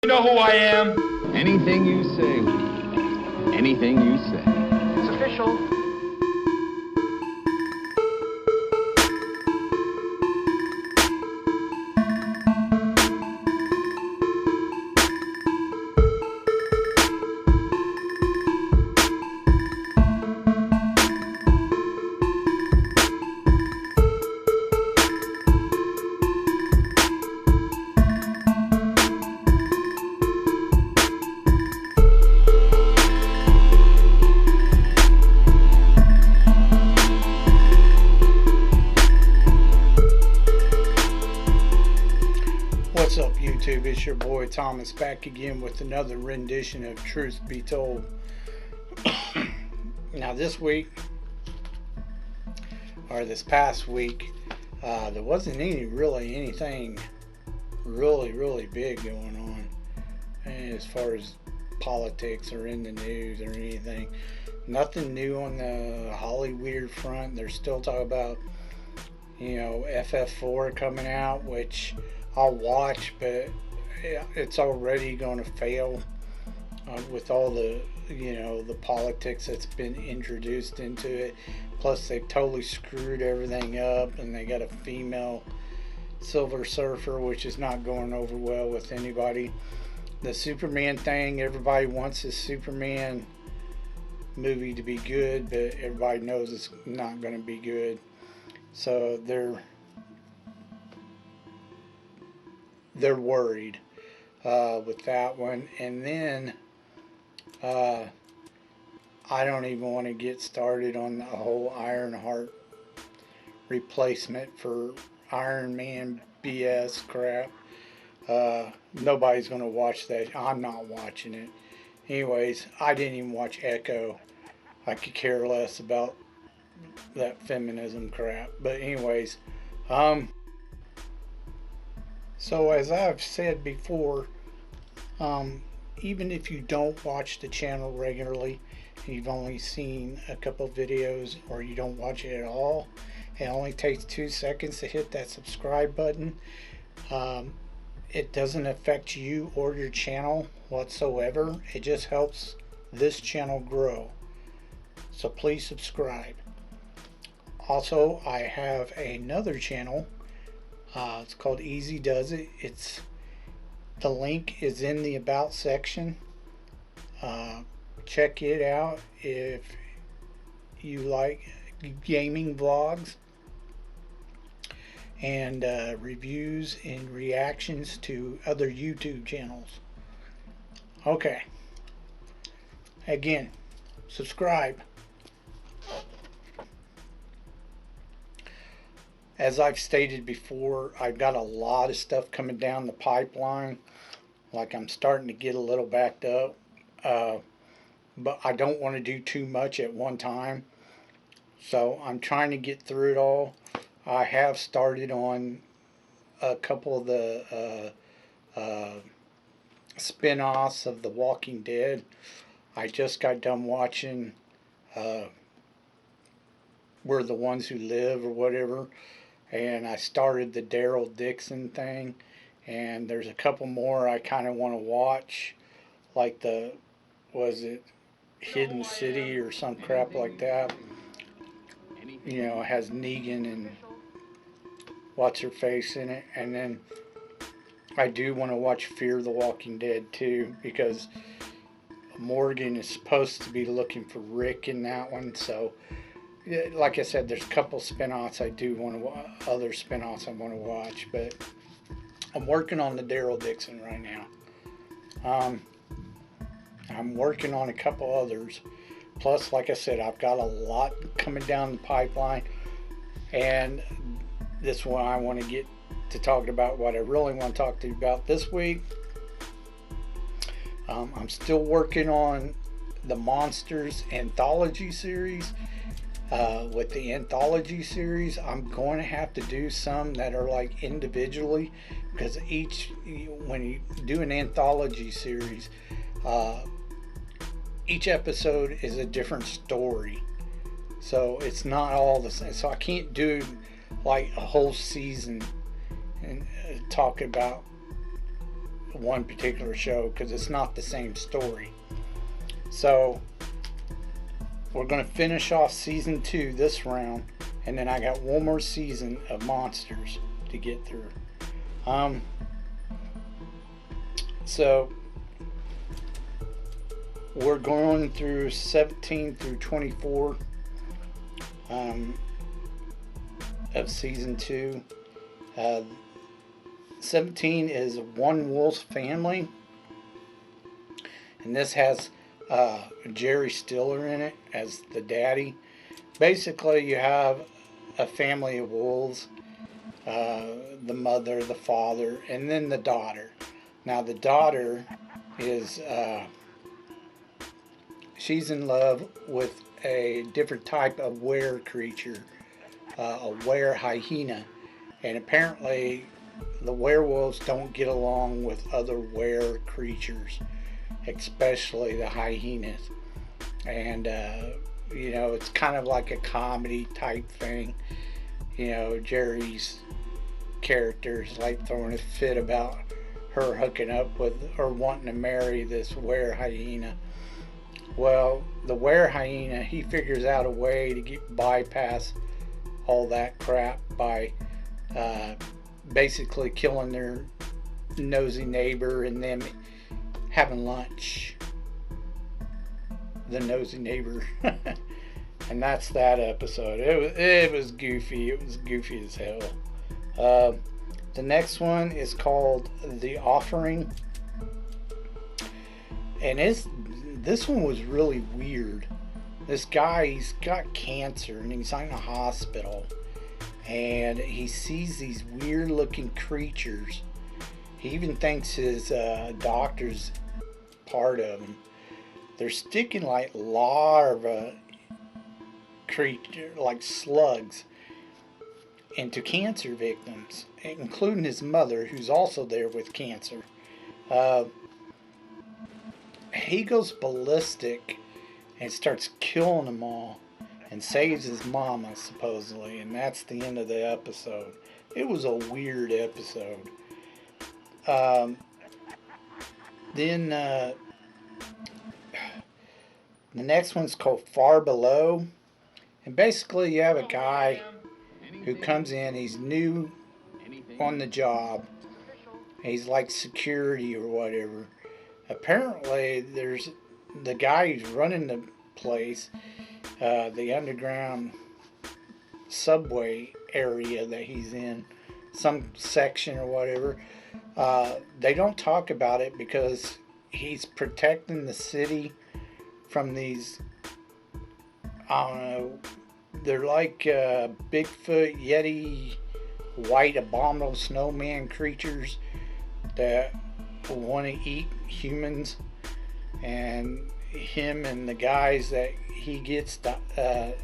You know who I am? Anything you say. Anything you say. It's official. What's up, YouTube? It's your boy Thomas back again with another rendition of Truth Be Told. Now this week, or this past week, there wasn't anything really big going on as far as politics or in the news or anything. Nothing new on the Hollywood front. They're still talking about, FF4 coming out, which I'll watch, but it's already going to fail with all the the politics that's been introduced into it. Plus they've totally screwed everything up, and they got a female Silver Surfer, which is not going over well with anybody. The Superman thing, everybody wants this Superman movie to be good, but everybody knows it's not going to be good, so they're worried with that one. And then I don't even want to get started on the whole Ironheart replacement for Iron Man BS crap. Nobody's going to watch that. I'm not watching it. Anyways, I didn't even watch Echo. I could care less about that feminism crap. But anyways, so as I've said before, even if you don't watch the channel regularly, and you've only seen a couple videos, or you don't watch it at all, it only takes 2 seconds to hit that subscribe button. It doesn't affect you or your channel whatsoever. It just helps this channel grow. So please subscribe. Also, I have another channel. It's called Easy Does It. The link is in the About section. Check it out if you like gaming vlogs and reviews and reactions to other YouTube channels. Okay. Again, subscribe. As I've stated before, I've got a lot of stuff coming down the pipeline. Like, I'm starting to get a little backed up. But I don't want to do too much at one time. So I'm trying to get through it all. I have started on a couple of the spin-offs of The Walking Dead. I just got done watching We're the Ones Who Live or whatever. And I started the Daryl Dixon thing, and there's a couple more I kind of want to watch, like was it Hidden City or some crap like that. It has Negan and what's her face in it. And then I do want to watch Fear the Walking Dead too, because Morgan is supposed to be looking for Rick in that one. So like I said, there's a couple spin-offs I do want to other spin-offs I want to watch, but I'm working on the Daryl Dixon right now. I'm working on a couple others. Plus, like I said, I've got a lot coming down the pipeline, and this one I want to get to talking about what I really want to talk to you about this week. I'm still working on the Monsters Anthology series. With the anthology series, I'm going to have to do some that are like individually, because when you do an anthology series, each episode is a different story, so it's not all the same. So I can't do like a whole season and talk about one particular show because it's not the same story. So we're going to finish off season 2 this round, and then I got one more season of Monsters to get through. So we're going through 17 through 24 of season 2. 17 is One Wolf's Family, and this has Jerry Stiller in it as the daddy. Basically, you have a family of wolves, the mother, the father, and then the daughter. Now, the daughter is she's in love with a different type of were creature, a were hyena, and apparently the werewolves don't get along with other were creatures, especially the hyenas. And it's kind of like a comedy type thing. Jerry's character is like throwing a fit about her hooking up with or wanting to marry this were hyena. Well, the were hyena, he figures out a way to bypass all that crap by basically killing their nosy neighbor and them having lunch. The nosy neighbor. And that's that episode. It was goofy. It was goofy as hell. The next one is called The Offering. And this one was really weird. This guy, he's got cancer and he's in a hospital. And he sees these weird looking creatures. He even thinks his doctor's part of him. They're sticking like larva creature, like slugs, into cancer victims, including his mother, who's also there with cancer. He goes ballistic and starts killing them all and saves his mama, supposedly, and that's the end of the episode. It was a weird episode. Then the next one's called Far Below. And basically you have a guy who comes in, he's new on the job. He's like security or whatever. Apparently there's the guy who's running the place, the underground subway area that he's in, some section or whatever. They don't talk about it because he's protecting the city from these, I don't know, they're like Bigfoot, Yeti, white abominable snowman creatures that want to eat humans. And him and the guys that he gets to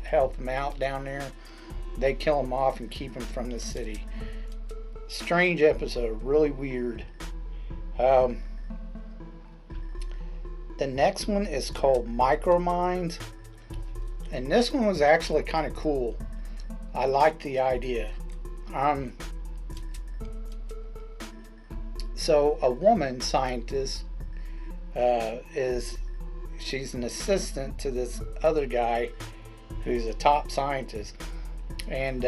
help him out down there, they kill him off and keep him from the city. Strange episode, really weird. The next one is called Microminds, and this one was actually kind of cool. I liked the idea. So a woman scientist she's an assistant to this other guy who's a top scientist, and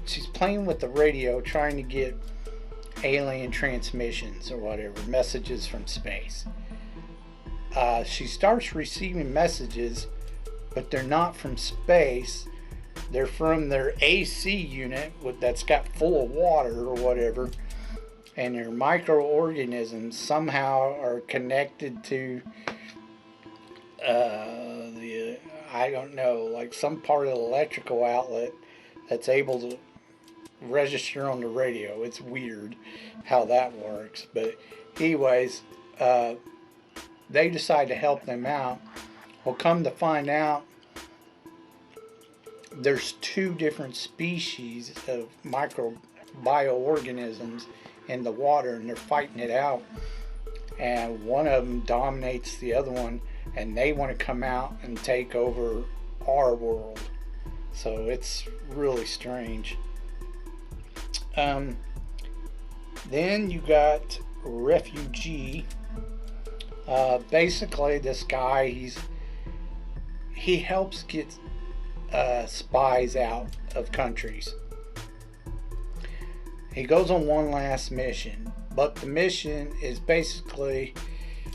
she's playing with the radio trying to get alien transmissions or whatever, messages from space. She starts receiving messages, but they're not from space. They're from their AC unit that's got full of water or whatever, and their microorganisms somehow are connected to I don't know, like some part of the electrical outlet that's able to register on the radio. It's weird how that works, but anyways, they decide to help them out. Well, come to find out, there's 2 different species of bioorganisms in the water, and they're fighting it out, and one of them dominates the other one, and they want to come out and take over our world. So it's really strange. Then you got Refugee. Basically, this guy, he helps get spies out of countries. He goes on one last mission, but the mission is basically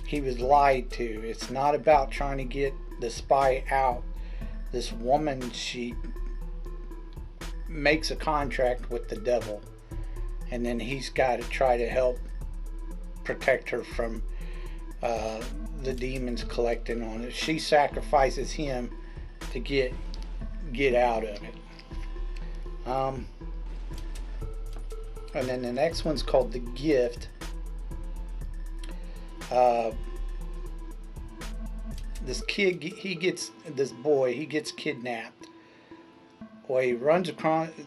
he was lied to. It's not about trying to get the spy out. This woman, she makes a contract with the devil, and then he's got to try to help protect her from the demons collecting on it. She sacrifices him to get out of it. And then the next one's called The Gift. This kid, he gets kidnapped. Well,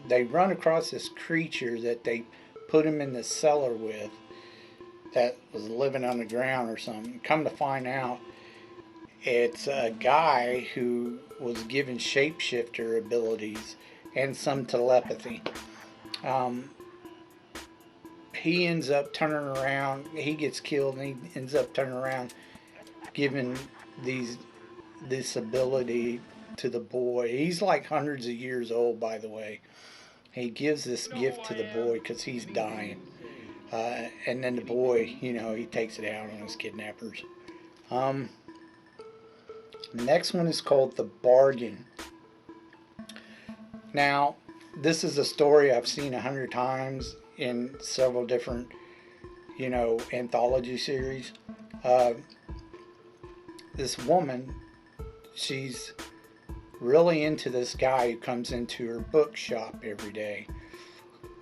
they run across this creature that they put him in the cellar with, that was living on the ground or something. Come to find out, it's a guy who was given shapeshifter abilities and some telepathy. He ends up turning around. He gets killed, and he ends up turning around, giving this ability to the boy. He's like hundreds of years old, by the way. He gives this gift to the boy because he's dying. And then the boy, he takes it out on his kidnappers. The next one is called The Bargain. Now, this is a story I've seen 100 times in several different, anthology series. This woman, she's really into this guy who comes into her bookshop every day.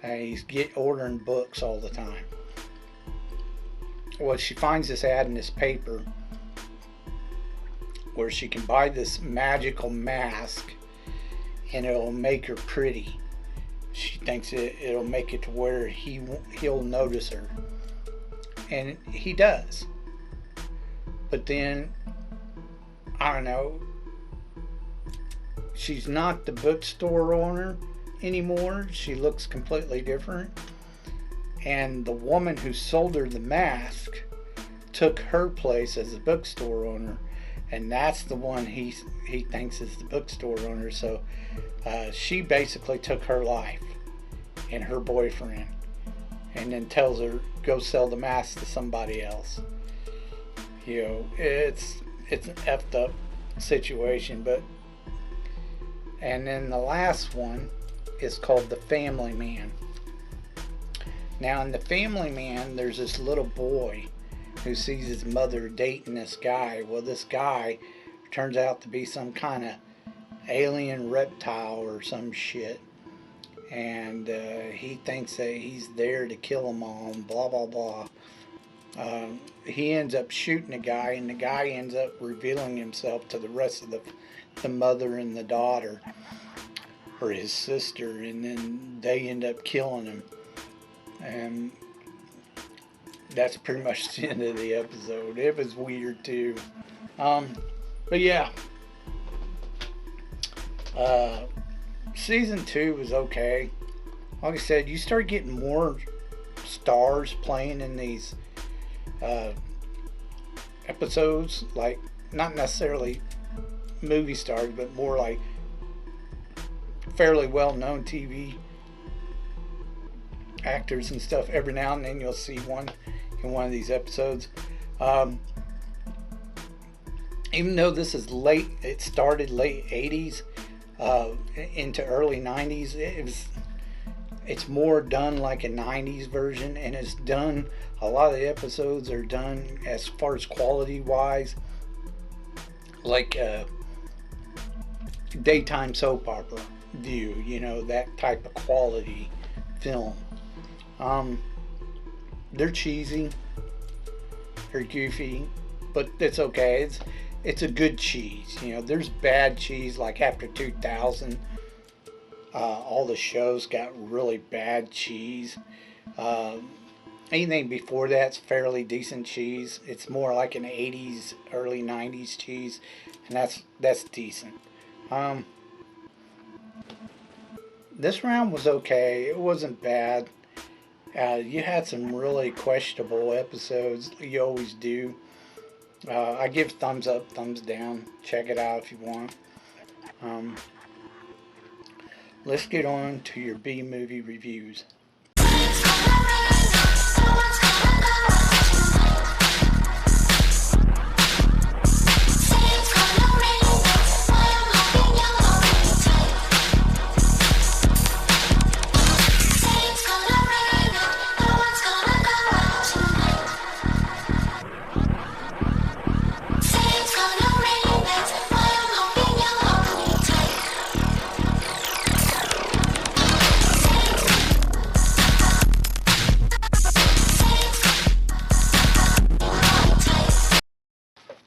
And he's ordering books all the time. Well, she finds this ad in this paper where she can buy this magical mask and it'll make her pretty. She thinks it'll make it to where he'll notice her. And he does. But then, I don't know, she's not the bookstore owner anymore. She looks completely different. And the woman who sold her the mask took her place as the bookstore owner. And that's the one he thinks is the bookstore owner. So she basically took her life and her boyfriend, and then tells her, go sell the mask to somebody else. It's an effed up situation. And then the last one is called The Family Man. Now, in The Family Man, there's this little boy who sees his mother dating this guy. Well, this guy turns out to be some kind of alien reptile or some shit. And he thinks that he's there to kill them all, and blah, blah, blah. He ends up shooting a guy, and the guy ends up revealing himself to the rest of the mother and the daughter, or his sister, and then they end up killing him. And that's pretty much the end of the episode. It was weird too. But yeah. Season 2 was okay. Like I said, you start getting more stars playing in these episodes. Like, not necessarily movie stars, but more like fairly well-known TV actors and stuff. Every now and then you'll see one in one of these episodes. Even though this is late, it started late 80s into early 90s, it's more done like a 90s version, and it's done, a lot of the episodes are done as far as quality wise like daytime soap opera view, that type of quality film. They're cheesy, they're goofy, but it's okay. It's a good cheese. There's bad cheese, like after 2000, all the shows got really bad cheese. Anything before that's fairly decent cheese. It's more like an 80s, early 90s cheese, and that's decent. This round was okay. It wasn't bad. You had some really questionable episodes. You always do. I give thumbs up, thumbs down. Check it out if you want. Um, let's get on to your B movie reviews.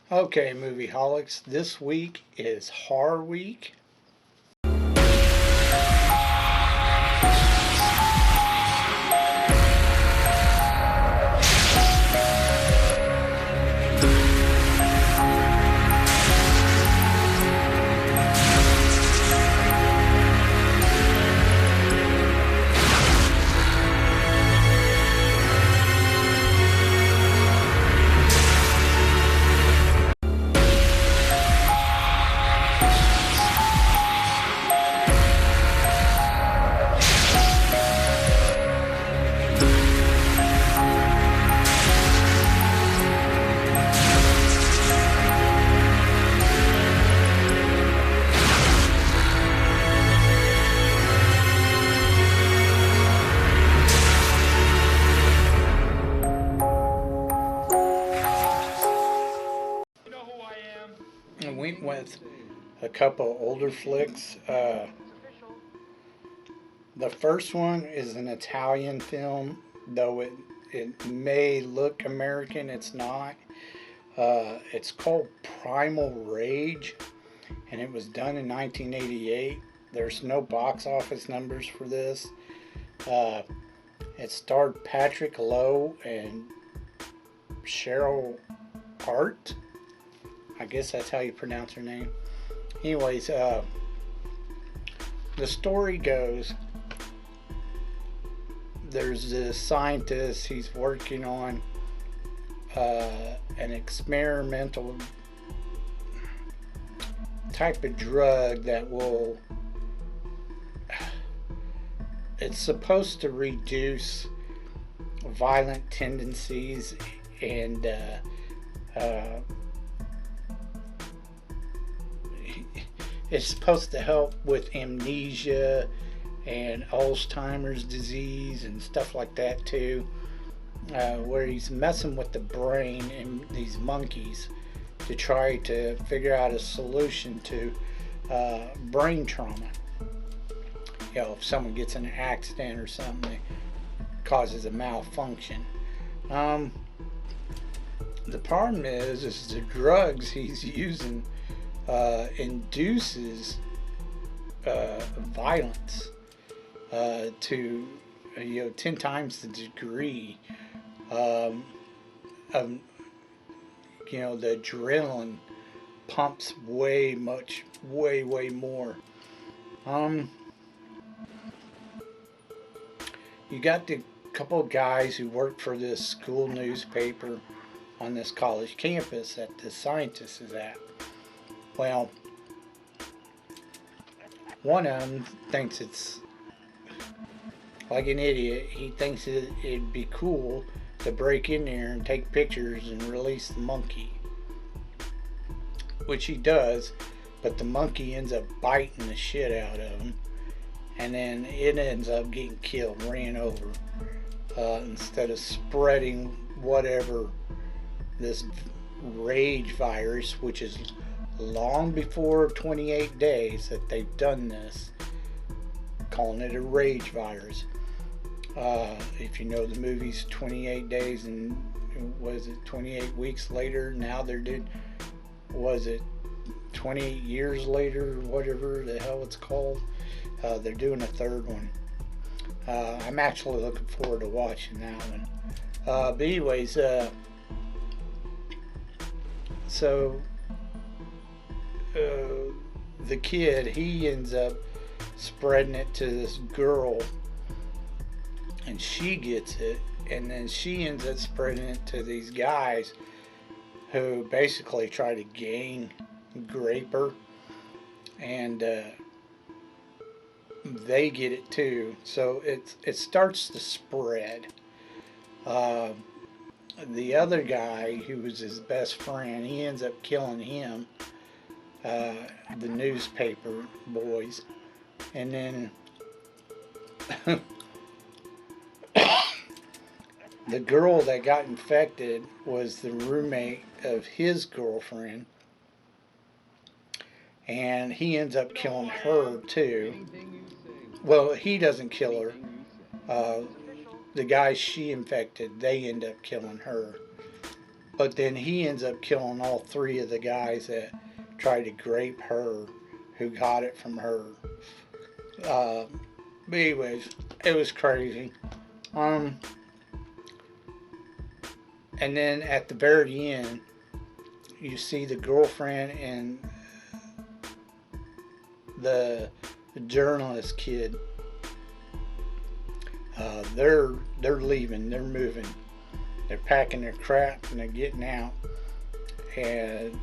Okay, movie holics. This week is Horror Week. And went with a couple older flicks. The first one is an Italian film, though it may look American, it's not. It's called Primal Rage, and it was done in 1988. There's no box office numbers for this. It starred Patrick Lowe and Cheryl Hart. I guess that's how you pronounce her name. Anyways, the story goes, there's this scientist, he's working on an experimental type of drug that will, it's supposed to reduce violent tendencies and it's supposed to help with amnesia and Alzheimer's disease and stuff like that too, where he's messing with the brain in these monkeys to try to figure out a solution to brain trauma. You know, if someone gets in an accident or something that causes a malfunction. The problem is the drugs he's using induces violence to 10 times the degree. The adrenaline pumps way more. You got the couple of guys who work for this school newspaper on this college campus that the scientist is at. Well, one of them thinks it's like an idiot. He thinks it'd be cool to break in there and take pictures and release the monkey, which he does, but the monkey ends up biting the shit out of him, and then it ends up getting killed, ran over, instead of spreading whatever this rage virus, which is long before 28 days that they've done this, calling it a rage virus. If you know the movie's 28 days and was it 28 weeks later, now they're doing, was it 28 years later, whatever the hell it's called, they're doing a third one. I'm actually looking forward to watching that one. But anyways, so the kid, he ends up spreading it to this girl and she gets it, and then she ends up spreading it to these guys who basically try to gang grape her, and they get it too. So it starts to spread. The other guy, who was his best friend, he ends up killing him. The newspaper boys, and then the girl that got infected was the roommate of his girlfriend, and he ends up killing her too. Well, he doesn't kill her. The guys she infected, they end up killing her. But then he ends up killing all three of the guys that tried to grape her, who got it from her. But anyways, it was crazy. And then at the very end, you see the girlfriend and the journalist kid. They're leaving. They're moving. They're packing their crap and they're getting out. And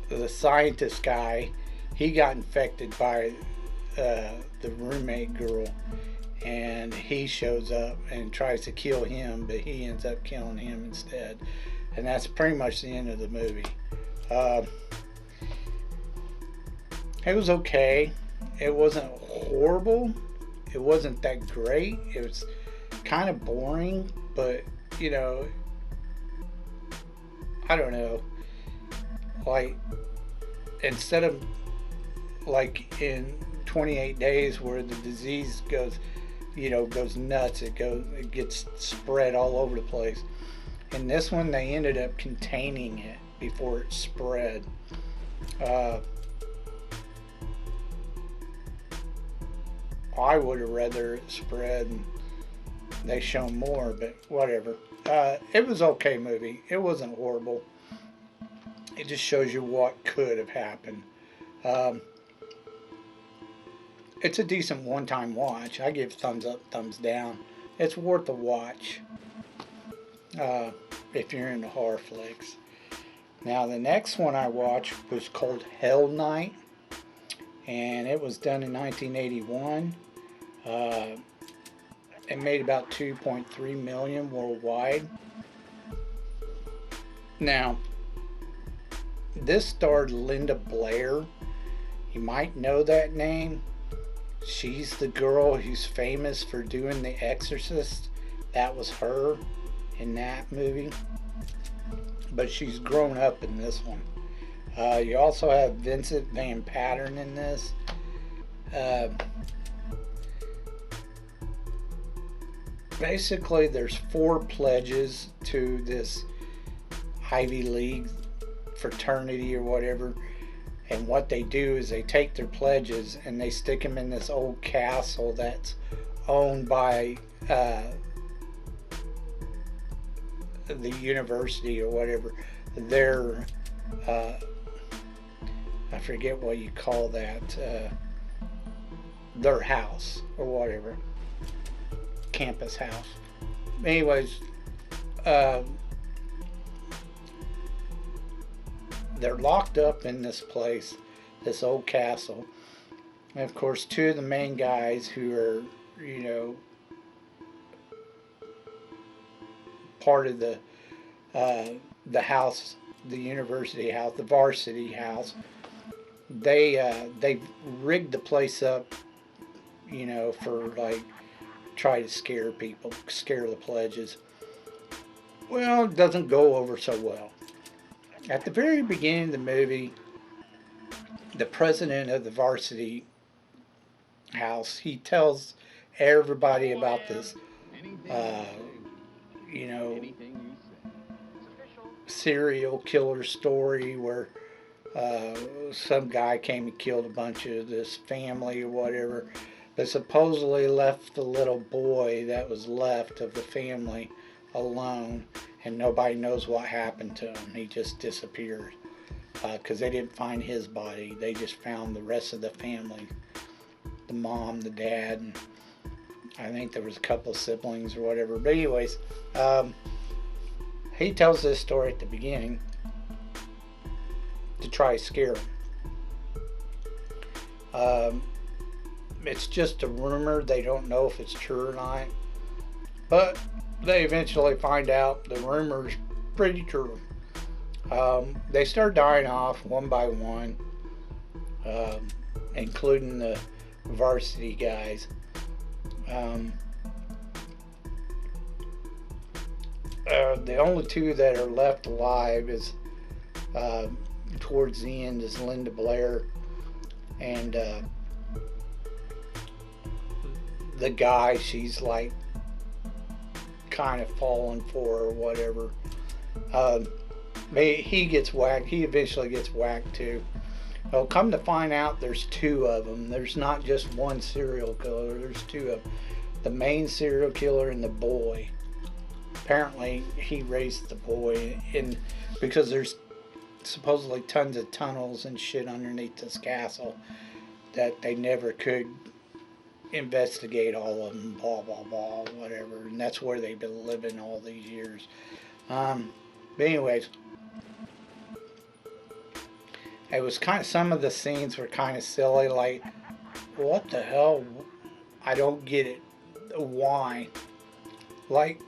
the scientist guy, he got infected by the roommate girl, and he shows up and tries to kill him, but he ends up killing him instead. And that's pretty much the end of the movie. It was okay. It wasn't horrible. It wasn't that great. It was kind of boring, but you know, I don't know. Like, instead of like in 28 days where the disease goes nuts, it gets spread all over the place. In this one, they ended up containing it before it spread. I would have rather it spread and they show more, but whatever. It was okay movie. It wasn't horrible. It just shows you what could have happened. It's a decent one-time watch. I give thumbs up, thumbs down. It's worth a watch if you're into horror flicks. Now, the next one I watched was called Hell Night, and it was done in 1981. It made about 2.3 million worldwide. Now, this starred Linda Blair. You might know that name. She's the girl who's famous for doing The Exorcist. That was her in that movie. But she's grown up in this one. You also have Vincent Van Pattern in this. Basically, there's 4 pledges to this Ivy League fraternity or whatever, and what they do is they take their pledges and they stick them in this old castle that's owned by the university or whatever. Their I forget what you call that, their house or whatever, campus house. Anyways, they're locked up in this place, this old castle. And of course, 2 of the main guys who are, part of the house, the university house, the varsity house, they rigged the place up, for like try to scare people, scare the pledges. Well, it doesn't go over so well. At the very beginning of the movie, the president of the varsity house, he tells everybody about this, serial killer story where some guy came and killed a bunch of this family or whatever, but supposedly left the little boy that was left of the family alone, and nobody knows what happened to him. He just disappeared because they didn't find his body. They just found the rest of the family, the mom, the dad, I think there was a couple of siblings or whatever. But anyways, he tells this story at the beginning to try to scare him. It's just a rumor. They don't know if it's true or not. But they eventually find out the rumor's pretty true. They start dying off one by one, including the varsity guys. The only two that are left alive is towards the end is Linda Blair and the guy she's like kind of fallen for or whatever. He gets whacked. He eventually gets whacked too. Well, come to find out, there's two of them. There's not just one serial killer. There's two of them. The main serial killer and the boy. Apparently, he raised the boy, and because there's supposedly tons of tunnels and shit underneath this castle that they never could investigate all of them. Blah blah blah, whatever. And that's where they've been living all these years. But anyways. It was kind of, some of the scenes were kind of silly, like, what the hell? I don't get it. Why? Like,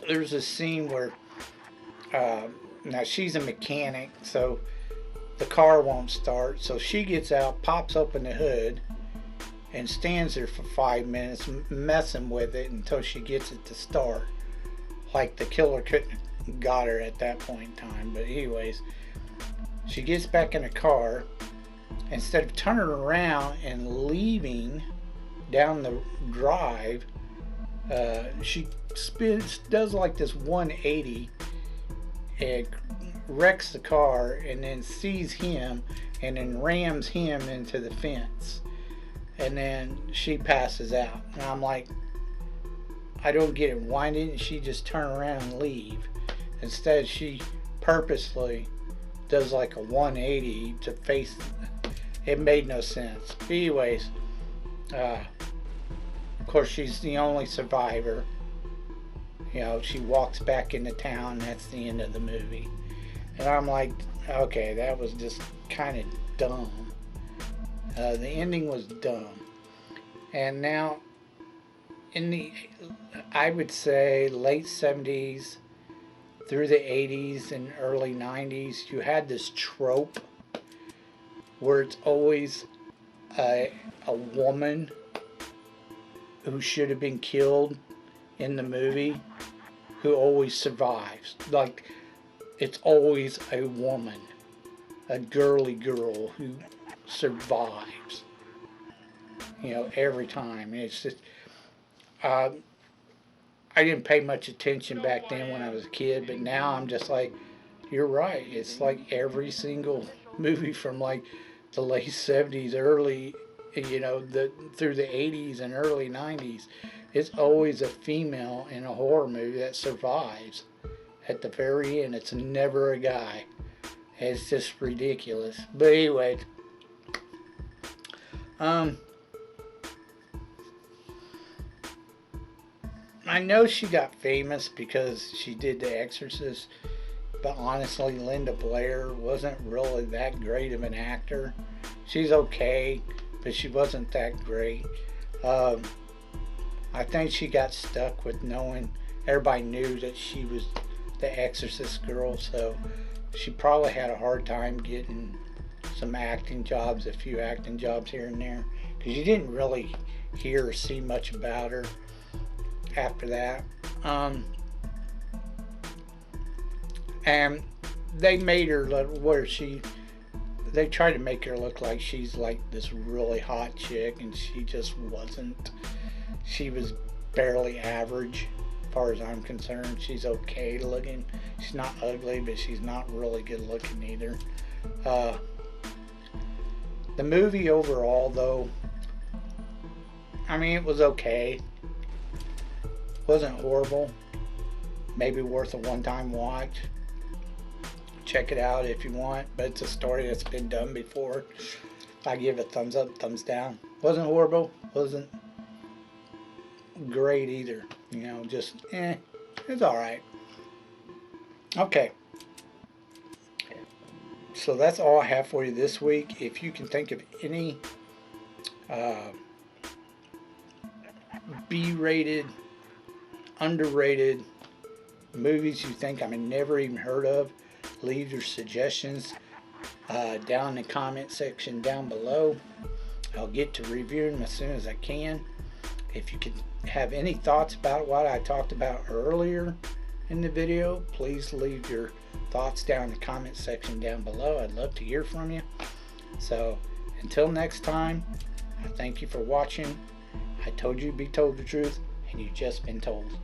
there's a scene where, now she's a mechanic, so the car won't start, so she gets out, pops open the hood, and stands there for 5 minutes messing with it until she gets it to start. Like the killer couldn't have got her at that point in time, but anyways. She gets back in the car. Instead of turning around and leaving down the drive, she does like this 180 and wrecks the car, and then sees him and then rams him into the fence, and then she passes out. And I'm like, I don't get it. Why didn't she just turn around and leave? Instead, she purposely does like a 180 to face. It made no sense. But anyways, of course, she's the only survivor. You know, she walks back into town. That's the end of the movie. And I'm like, okay, that was just kind of dumb. The ending was dumb. And now, in the, I would say, late 70s, through the 80s and early 90s, you had this trope where it's always a woman who should have been killed in the movie who always survives. Like, it's always a woman, a girly girl who survives. You know, every time. It's just, I didn't pay much attention back then when I was a kid, but now I'm just like, you're right. It's like every single movie from like the late 70s, early, you know, through the 80s and early 90s. It's always a female in a horror movie that survives at the very end. It's never a guy. It's just ridiculous. But anyway, I know she got famous because she did The Exorcist, but honestly, Linda Blair wasn't really that great of an actor. She's okay, but she wasn't that great. I think she got stuck with knowing, everybody knew that she was the Exorcist girl, so she probably had a hard time getting some acting jobs, a few acting jobs here and there, because you didn't really hear or see much about her after that. And they made her where they tried to make her look like she's like this really hot chick, and she just wasn't. She was barely average as far as I'm concerned. She's okay looking. She's not ugly, but she's not really good looking either. The movie overall, though, I mean, it was okay. Wasn't horrible. Maybe worth a one-time watch. Check it out if you want, but it's a story that's been done before. I give it a thumbs up, thumbs down. Wasn't horrible. Wasn't great either. You know, just it's all right. Okay. So that's all I have for you this week. If you can think of any B-rated, underrated movies you think I never even heard of, leave your suggestions down in the comment section down below. I'll get to reviewing them as soon as I can. If you could have any thoughts about what I talked about earlier in the video, please leave your thoughts down in the comment section down below. I'd love to hear from you. So until next time, I thank you for watching. I told you to be told the truth, and you've just been told.